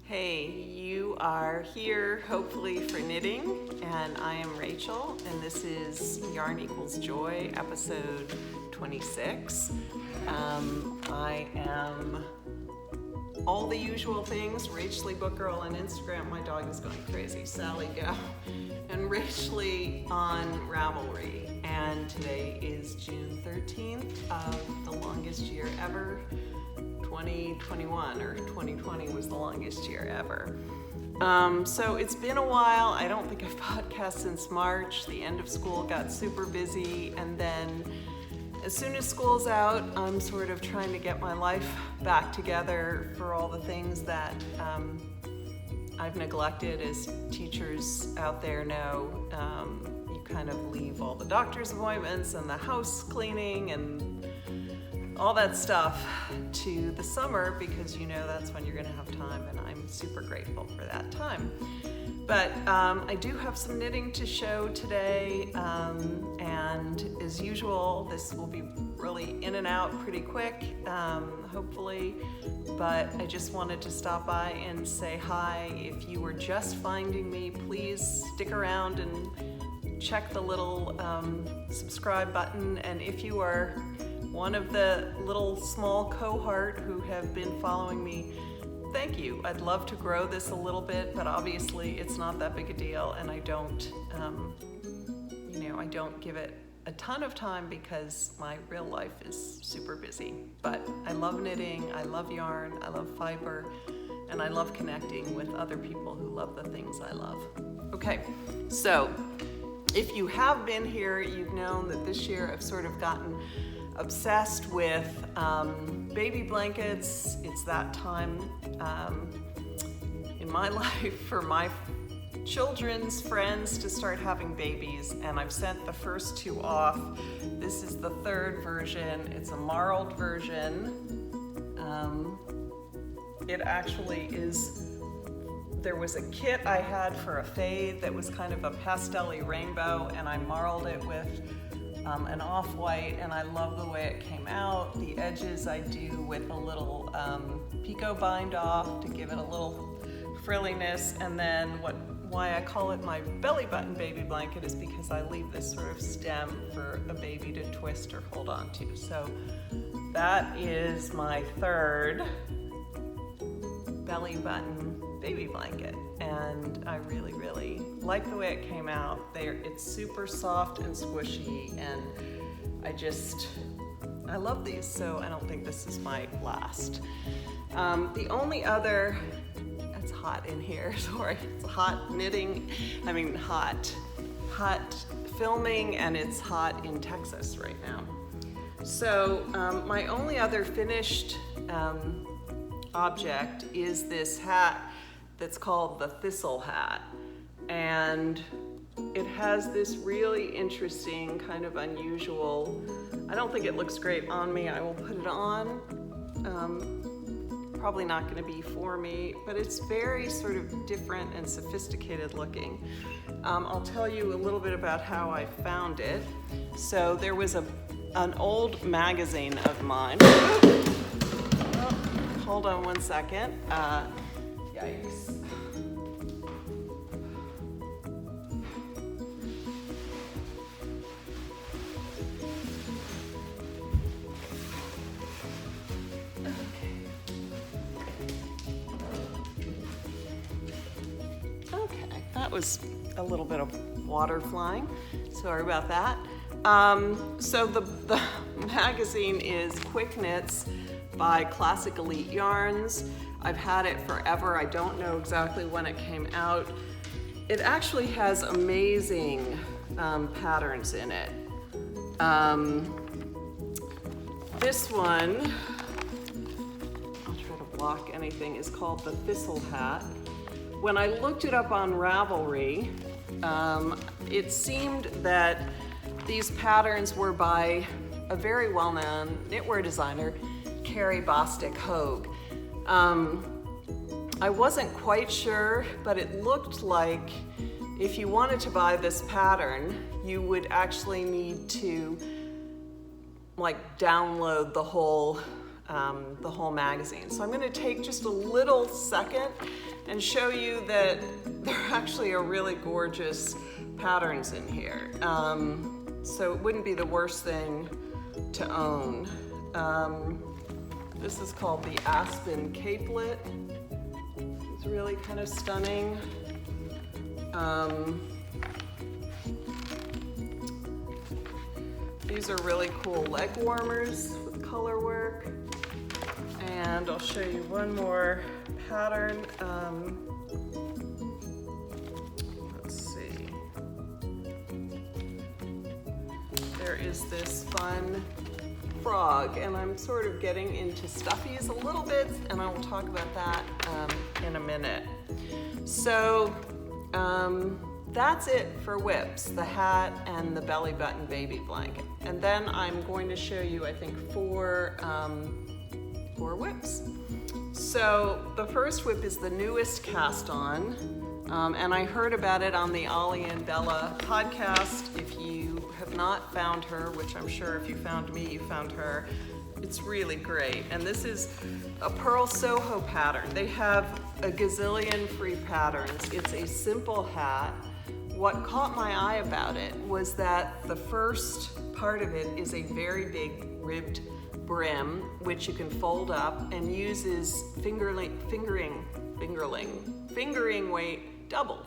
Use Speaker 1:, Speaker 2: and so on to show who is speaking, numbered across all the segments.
Speaker 1: Hey, you are here hopefully for knitting, and I am Rachel, and this is Yarn Equals Joy, episode 26. I am all the usual things, Rachel Book Girl on Instagram, my dog is going crazy, Sally go, and Rachel on Ravelry. And today is June 13th of the longest year ever. 2021 or 2020 was the longest year ever. So it's been a while. I don't think I've podcasted since March. The end of school got super busy, and then as soon as school's out, I'm sort of trying to get my life back together for all the things that I've neglected. As teachers out there know, you kind of leave all the doctor's appointments and the house cleaning and all that stuff to the summer, because you know that's when you're going to have time, and I'm super grateful for that time. But I do have some knitting to show today, and as usual, this will be really in and out pretty quick, hopefully, but I just wanted to stop by and say hi. If you were just finding me, please stick around and check the little subscribe button, and if you are one of the little small cohort who have been following me, thank you. I'd love to grow this a little bit, but obviously it's not that big a deal, and I don't, I don't give it a ton of time because my real life is super busy. But I love knitting, I love yarn, I love fiber, and I love connecting with other people who love the things I love. Okay, so if you have been here, you've known that this year I've sort of gotten obsessed with baby blankets. It's that time in my life for my children's friends to start having babies, and I've sent the first two off. This is the third version. It's a marled version. It actually is, there was a kit I had for a fade that was kind of a pastel-y rainbow, and I marled it with an off-white, and I love the way it came out. The edges I do with a little picot bind off to give it a little frilliness, and then why I call it my belly button baby blanket is because I leave this sort of stem for a baby to twist or hold on to. So that is my third belly button baby blanket, and I really, really like the way it came out. It's super soft and squishy, and I love these, so I don't think this is my last. The only other, it's hot in here, sorry, it's hot knitting, hot filming, and it's hot in Texas right now. So my only other finished object is this hat that's called the Thistle hat, and it has this really interesting, kind of unusual, I don't think it looks great on me. I will put it on, probably not going to be for me, but it's very sort of different and sophisticated looking. I'll tell you a little bit about how I found it. So there was an old magazine of mine. Hold on one second. Yikes. Okay, that was a little bit of water flying. Sorry about that. So the magazine is Quick Knits by Classic Elite Yarns. I've had it forever. I don't know exactly when it came out. It actually has amazing patterns in it. This one, I'll try to block anything, is called the Thistle hat. When I looked it up on Ravelry, it seemed that these patterns were by a very well-known knitwear designer, Carrie Bostic Hogue. I wasn't quite sure, but it looked like if you wanted to buy this pattern, you would actually need to download the whole magazine. So I'm going to take just a little second and show you that there actually are really gorgeous patterns in here. So it wouldn't be the worst thing to own. This is called the Aspen Capelet. It's really kind of stunning. These are really cool leg warmers with color work. And I'll show you one more pattern. Let's see. There is this fun frog, and I'm sort of getting into stuffies a little bit, and I will talk about that in a minute. So that's it for whips, the hat and the belly button baby blanket. And then I'm going to show you, I think, four whips. So the first whip is the newest cast on, and I heard about it on the Ollie and Bella podcast. If you have not found her, which I'm sure if you found me, you found her, it's really great. And this is a Pearl Soho pattern. They have a gazillion free patterns. It's a simple hat. What caught my eye about it was that the first part of it is a very big ribbed brim, which you can fold up and uses fingering weight doubled.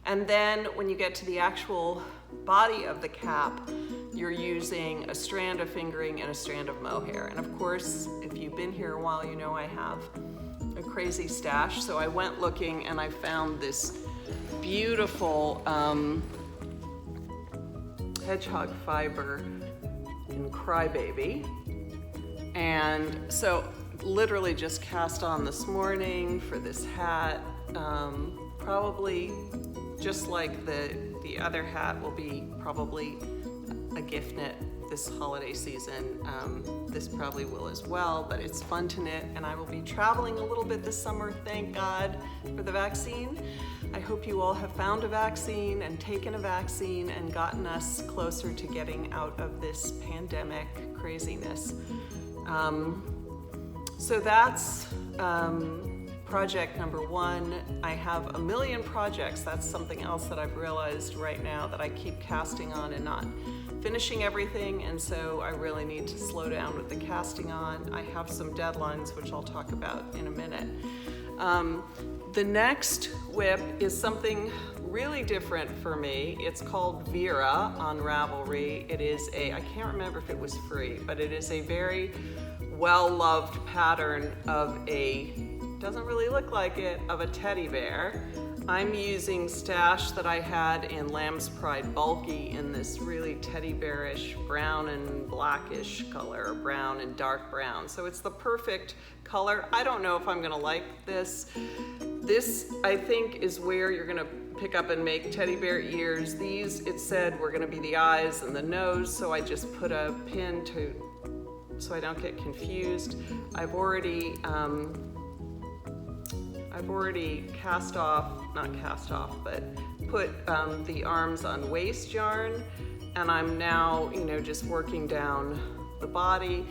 Speaker 1: And then when you get to the actual body of the cap, you're using a strand of fingering and a strand of mohair. And of course, if you've been here a while, you know I have a crazy stash. So I went looking and I found this beautiful hedgehog fiber in Crybaby. And so literally just cast on this morning for this hat. Probably just like the other hat will be probably a gift knit this holiday season. This probably will as well, but it's fun to knit, and I will be traveling a little bit this summer, thank God for the vaccine. I hope you all have found a vaccine and taken a vaccine and gotten us closer to getting out of this pandemic craziness. So that's project number one. I have a million projects. That's something else that I've realized right now, that I keep casting on and not finishing everything, and so I really need to slow down with the casting on. I have some deadlines, which I'll talk about in a minute. The next whip is something really different for me. It's called Vera on Ravelry. It is I can't remember if it was free, but it is a very well-loved pattern of doesn't really look like it, of a teddy bear. I'm using stash that I had in Lamb's Pride Bulky in this really teddy bearish brown and blackish color, brown and dark brown. So it's the perfect color. I don't know if I'm gonna like this. This, I think, is where you're gonna pick up and make teddy bear ears. These, it said, were gonna be the eyes and the nose, so I just put a pin so I don't get confused. I've already but put the arms on waist yarn, and I'm now, just working down the body.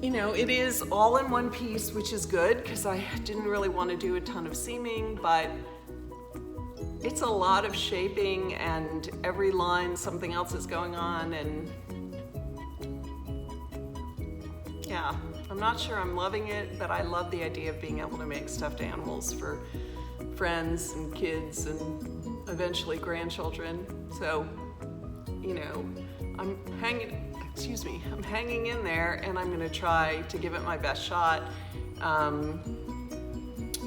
Speaker 1: It is all in one piece, which is good because I didn't really want to do a ton of seaming, but it's a lot of shaping, and every line something else is going on, and yeah, I'm not sure I'm loving it, but I love the idea of being able to make stuffed animals for friends and kids and eventually grandchildren. So, I'm hanging in there, and I'm gonna try to give it my best shot.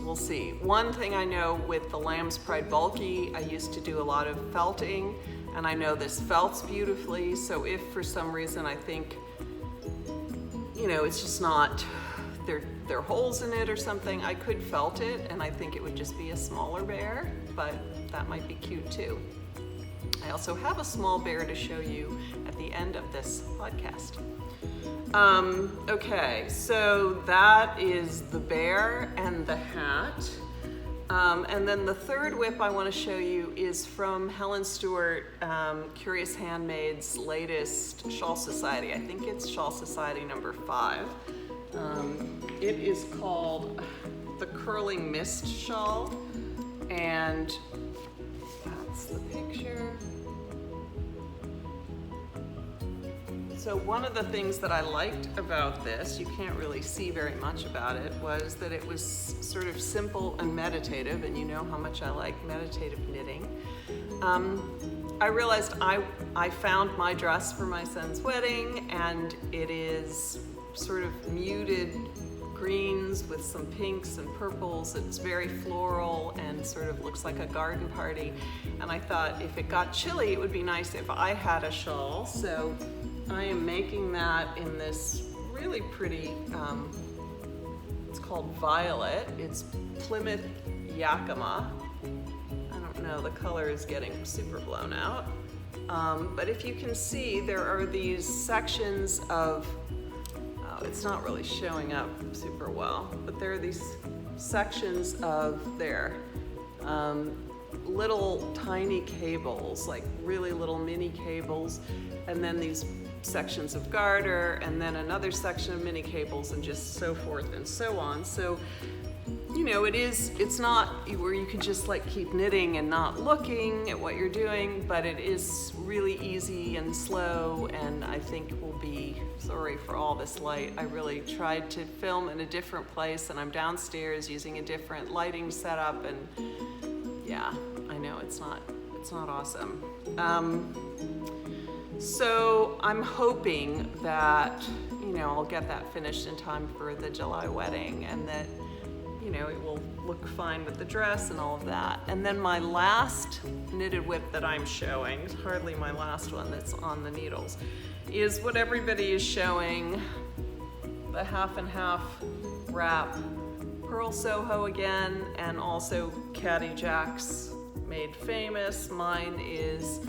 Speaker 1: We'll see. One thing I know with the Lamb's Pride Bulky, I used to do a lot of felting, and I know this felts beautifully, so if for some reason I think it's just not, there are holes in it or something, I could felt it, and I think it would just be a smaller bear, but that might be cute too. I also have a small bear to show you at the end of this podcast. Okay, so that is the bear and the hat. And then the third whip I want to show you is from Helen Stewart, Curious Handmaid's latest Shawl Society. I think it's Shawl Society number 5. It is called the curling mist shawl, and that's the picture. So one of the things that I liked about this, you can't really see very much about it, was that it was sort of simple and meditative, and you know how much I like meditative knitting. I realized I found my dress for my son's wedding, and it is sort of muted greens with some pinks and purples. It's very floral and sort of looks like a garden party. And I thought if it got chilly, it would be nice if I had a shawl. So I am making that in this really pretty, it's called Violet. It's Plymouth Yakima. I don't know, the color is getting super blown out. But if you can see, there are these sections of, it's not really showing up super well, but there are these sections of their little tiny cables, like really little mini cables, and then these sections of garter, and then another section of mini cables, and just so forth and so on. So, you know, it's not where you can just like keep knitting and not looking at what you're doing, but it is really easy and slow, and I think will be, sorry for all this light, I really tried to film in a different place, and I'm downstairs using a different lighting setup, and yeah, I know it's not awesome. So I'm hoping that, you know, I'll get that finished in time for the July wedding, and that, you know, it will look fine with the dress and all of that. And then my last knitted whip that I'm showing, hardly my last one that's on the needles, is what everybody is showing, the half and half wrap Pearl Soho again, and also Caddy Jack's Made Famous. Mine is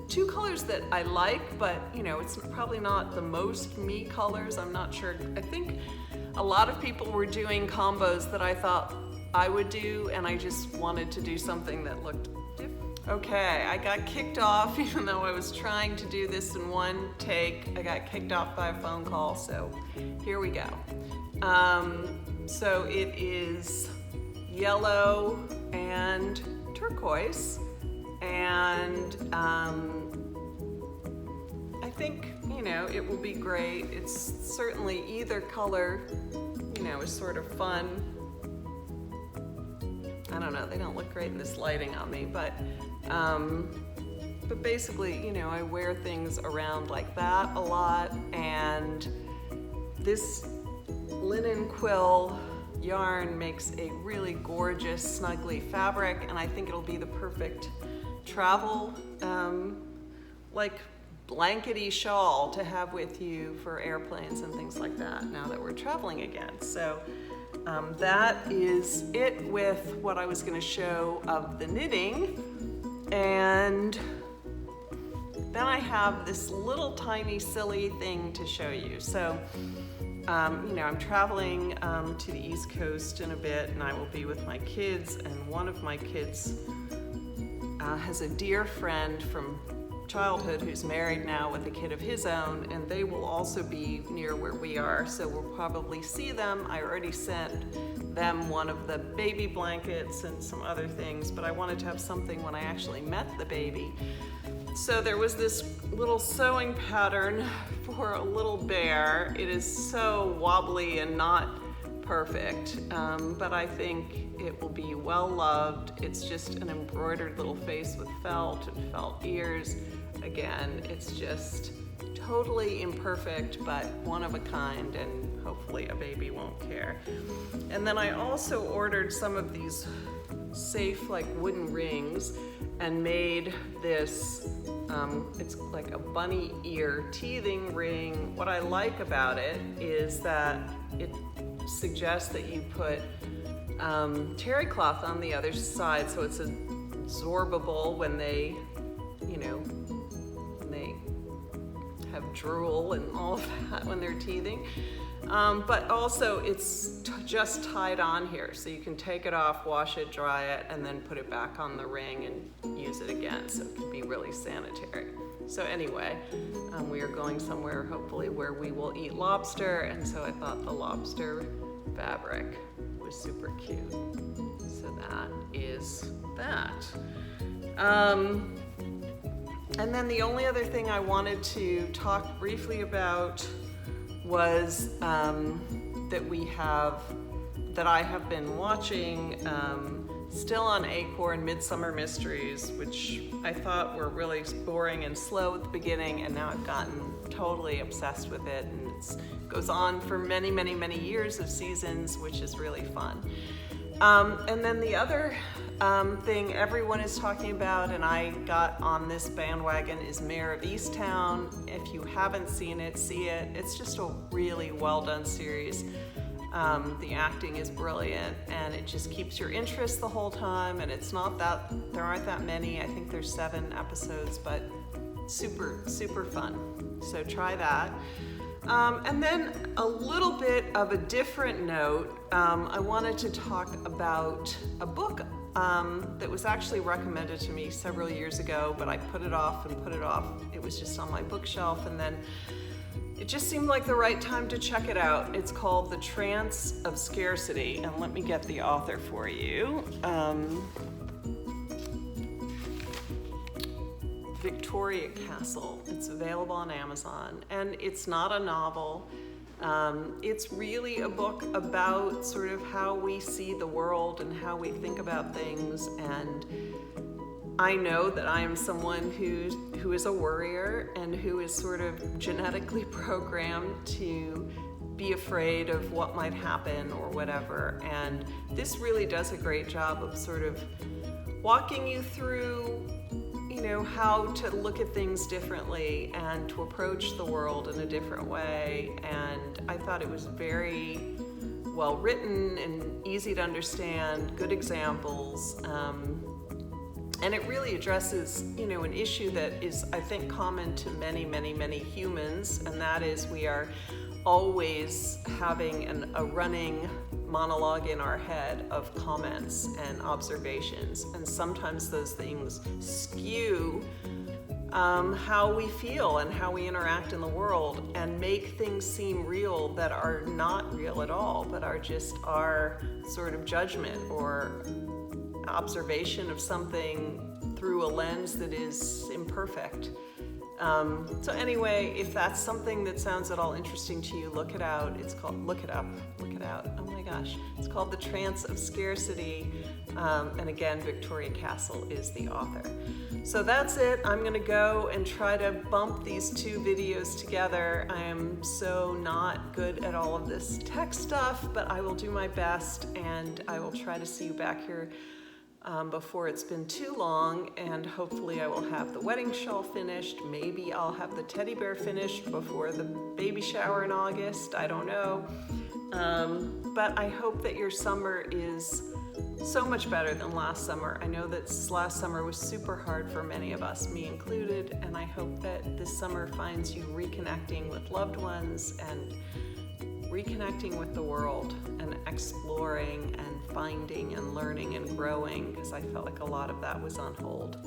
Speaker 1: two colors that I like, but you know, it's probably not the most me colors. I'm not sure. I think a lot of people were doing combos that I thought I would do, and I just wanted to do something that looked different. Okay, I got kicked off, even though I was trying to do this in one take. I got kicked off by a phone call, so here we go. So it is yellow and turquoise, and I think, you know, it will be great. It's certainly either color, you know, is sort of fun. I don't know, they don't look great in this lighting on me, but basically, you know, I wear things around like that a lot, and this linen quill yarn makes a really gorgeous snuggly fabric, and I think it'll be the perfect travel, like blankety shawl to have with you for airplanes and things like that now that we're traveling again. So that is it with what I was going to show of the knitting. And then I have this little tiny silly thing to show you. So you know, I'm traveling to the East Coast in a bit, and I will be with my kids, and one of my kids has a dear friend from childhood who's married now with a kid of his own, and they will also be near where we are, so we'll probably see them. I already sent them one of the baby blankets and some other things, but I wanted to have something when I actually met the baby. So there was this little sewing pattern for a little bear. It is so wobbly and not perfect, but I think it will be well loved. It's just an embroidered little face with felt and felt ears. Again, it's just totally imperfect, but one of a kind, and hopefully a baby won't care. And then I also ordered some of these safe, like wooden rings, and made this, it's like a bunny ear teething ring. What I like about it is that it suggests that you put terry cloth on the other side, so it's absorbable when they, you know, when they have drool and all of that when they're teething. But also it's just tied on here, so you can take it off, wash it, dry it, and then put it back on the ring and use it again, so it can be really sanitary. So anyway, we are going somewhere hopefully where we will eat lobster, and so I thought the lobster fabric was is super cute. So that is that. And then the only other thing I wanted to talk briefly about was that I have been watching still on Acorn, Midsummer Mysteries, which I thought were really boring and slow at the beginning, and now I've gotten totally obsessed with it, and it goes on for many, many, many years of seasons, which is really fun. And then the other thing everyone is talking about, and I got on this bandwagon, is Mayor of Easttown. If you haven't seen it, see it. It's just a really well done series. The acting is brilliant, and it just keeps your interest the whole time, and there aren't that many. I think there's 7 episodes, but super, super fun. So try that. And then a little bit of a different note, I wanted to talk about a book that was actually recommended to me several years ago, but I put it off and put it off. It was just on my bookshelf, and then it just seemed like the right time to check it out. It's called The Trance of Scarcity, and let me get the author for you. Victoria Castle. It's available on Amazon, and it's not a novel. It's really a book about sort of how we see the world and how we think about things, and I know that I am someone who is a worrier and who is sort of genetically programmed to be afraid of what might happen or whatever, and this really does a great job of sort of walking you through how to look at things differently and to approach the world in a different way. And I thought it was very well written and easy to understand, good examples, and it really addresses an issue that is, I think, common to many, many, many humans, and that is we are always having a running monologue in our head of comments and observations, and sometimes those things skew how we feel and how we interact in the world and make things seem real that are not real at all, but are just our sort of judgment or observation of something through a lens that is imperfect. So anyway, if that's something that sounds at all interesting to you, look it out. Look it out. Oh my gosh. It's called The Trance of Scarcity. And again, Victoria Castle is the author. So that's it. I'm going to go and try to bump these 2 videos together. I am so not good at all of this tech stuff, but I will do my best, and I will try to see you back here before it's been too long, and hopefully I will have the wedding shawl finished. Maybe I'll have the teddy bear finished before the baby shower in August. I don't know. But I hope that your summer is so much better than last summer. I know that last summer was super hard for many of us, me included, and I hope that this summer finds you reconnecting with loved ones and reconnecting with the world and exploring and finding and learning and growing, because I felt like a lot of that was on hold.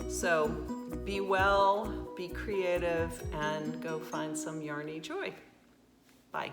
Speaker 1: So be well, be creative, and go find some yarny joy. Bye.